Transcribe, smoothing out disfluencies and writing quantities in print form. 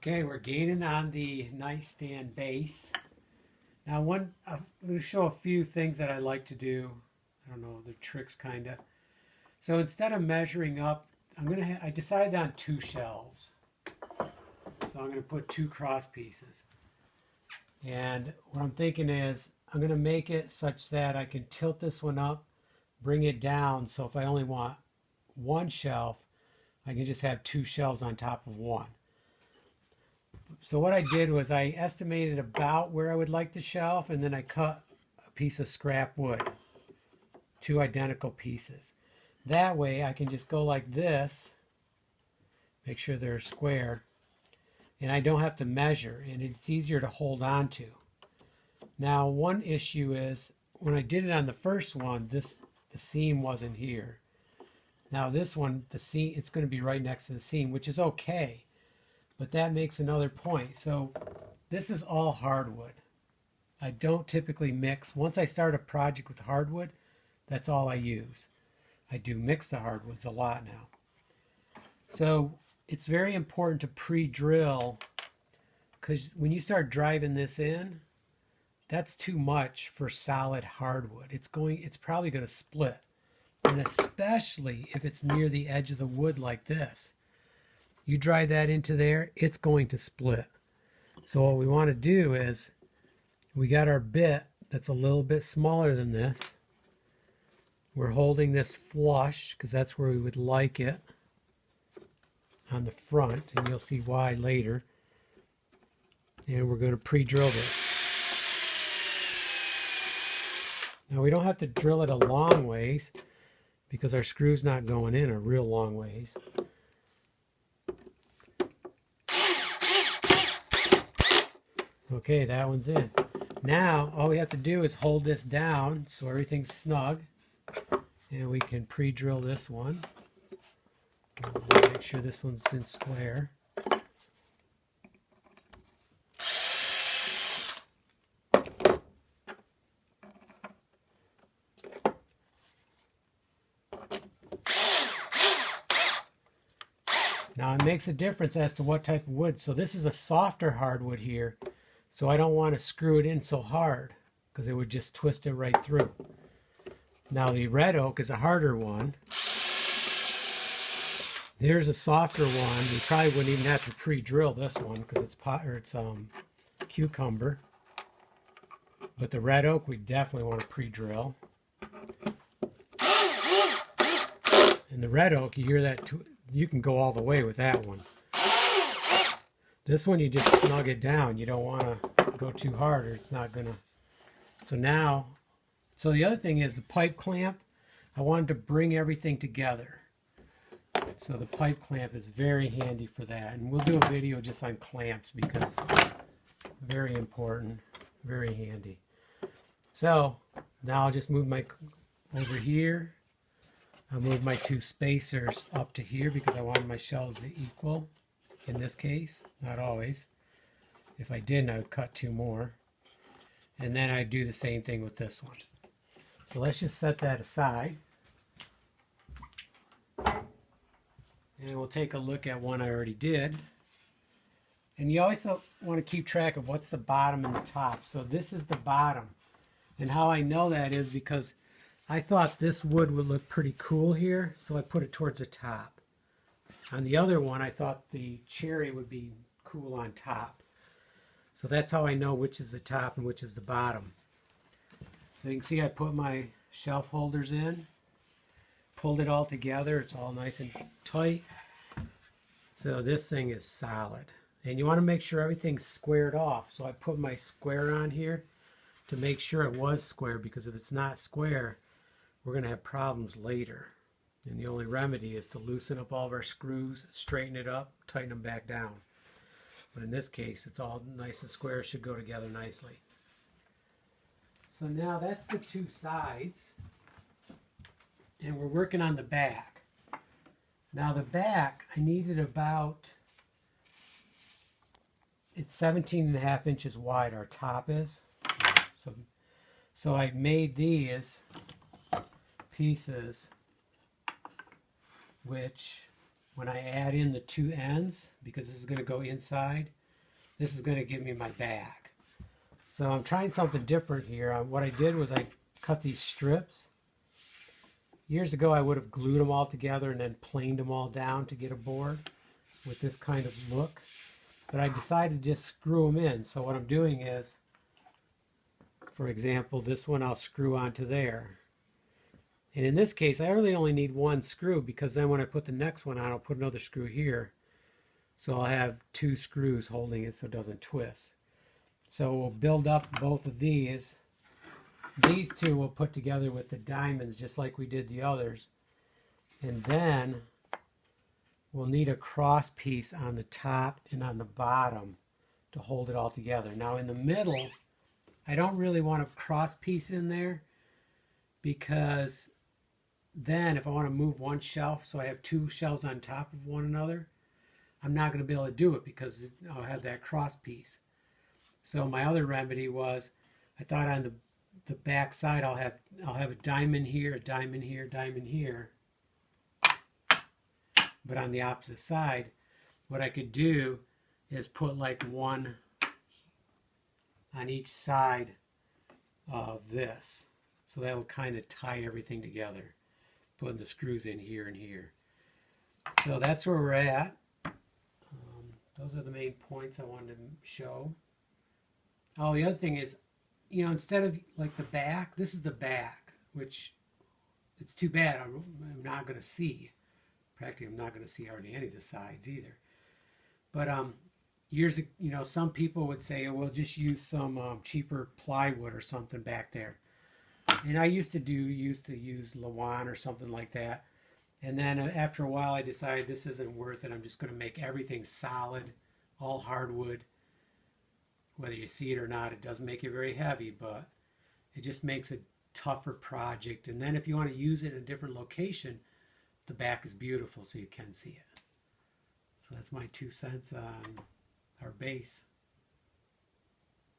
Okay, we're gaining on the nightstand base. Now I'm going to show a few things that I like to do. I don't know, the tricks kind of. So instead of measuring up, I decided on 2 shelves. So I'm going to put 2 cross pieces. And what I'm thinking is I'm going to make it such that I can tilt this one up, bring it down. So if I only want 1 shelf, I can just have 2 shelves on top of one. So what I did was I estimated about where I would like the shelf, and then I cut a piece of scrap wood, 2 identical pieces. That way I can just go like this, make sure they're square, and I don't have to measure, and it's easier to hold on to. Now one issue is when I did it on the first one, the seam wasn't here. Now this one, the seam, it's going to be right next to the seam, which is okay. But that makes another point. So this is all hardwood. I don't typically mix. Once I start a project with hardwood, that's all I use. I do mix the hardwoods a lot now. So it's very important to pre-drill, because when you start driving this in, that's too much for solid hardwood. It's probably going to split. And especially if it's near the edge of the wood like this. You drive that into there, it's going to split. So what we want to do is, we got our bit that's a little bit smaller than this. We're holding this flush, because that's where we would like it, on the front, and you'll see why later. And we're going to pre-drill this. Now we don't have to drill it a long ways, because our screw's not going in a real long ways. Okay, that one's in. Now, all we have to do is hold this down so everything's snug. And we can pre-drill this one. Make sure this one's in square. Now, it makes a difference as to what type of wood. So this is a softer hardwood here. So I don't want to screw it in so hard, because it would just twist it right through. Now the red oak is a harder one. Here's a softer one. We probably wouldn't even have to pre-drill this one, because it's cucumber. But the red oak we definitely want to pre-drill. And the red oak, you hear that, you can go all the way with that one. This one you just snug it down. You don't want to go too hard or it's not going to. So the other thing is the pipe clamp. I wanted to bring everything together. So the pipe clamp is very handy for that. And we'll do a video just on clamps, because very important, very handy. So now I'll just move over here. I'll move my 2 spacers up to here, because I wanted my shelves to equal. In this case, not always. If I didn't, I would cut 2 more. And then I do the same thing with this one. So let's just set that aside. And we'll take a look at one I already did. And you also want to keep track of what's the bottom and the top. So this is the bottom. And how I know that is because I thought this wood would look pretty cool here, so I put it towards the top. On the other one, I thought the cherry would be cool on top. So that's how I know which is the top and which is the bottom. So you can see I put my shelf holders in, pulled it all together. It's all nice and tight. So this thing is solid. And you want to make sure everything's squared off. So I put my square on here to make sure it was square, because if it's not square, we're going to have problems later. And the only remedy is to loosen up all of our screws, straighten it up, tighten them back down. But in this case, it's all nice and square. It should go together nicely. So now that's the 2 sides. And we're working on the back. Now the back, I needed about, it's 17.5 inches wide, our top is. So I made these pieces which when I add in the two ends, because this is going to go inside, this is going to give me my back. So I'm trying something different here. What I did was I cut these strips. Years ago I would have glued them all together and then planed them all down to get a board with this kind of look. But I decided to just screw them in. So what I'm doing is, for example, this one I'll screw onto there. And in this case, I really only need one screw, because then when I put the next one on, I'll put another screw here. So I'll have two screws holding it so it doesn't twist. So we'll build up both of these. These two we'll put together with the diamonds just like we did the others. And then we'll need a cross piece on the top and on the bottom to hold it all together. Now in the middle, I don't really want a cross piece in there, because then if I want to move one shelf so I have two shelves on top of one another, I'm not going to be able to do it because I'll have that cross piece. So my other remedy was, I thought on the back side I'll have a diamond here, a diamond here, diamond here. But on the opposite side, what I could do is put like one on each side of this. So that'll kind of tie everything together, putting the screws in here and here. So that's where we're at. Those are the main points I wanted to show. Oh, the other thing is, instead of like the back, this is the back, which it's too bad I'm not going to see. Practically, I'm not going to see hardly any of the sides either. But some people would say, oh, we'll just use some cheaper plywood or something back there. And I used to use Lawan or something like that. And then after a while, I decided this isn't worth it. I'm just going to make everything solid, all hardwood. Whether you see it or not, it doesn't make it very heavy, but it just makes a tougher project. And then if you want to use it in a different location, the back is beautiful so you can see it. So that's my 2 cents on our base.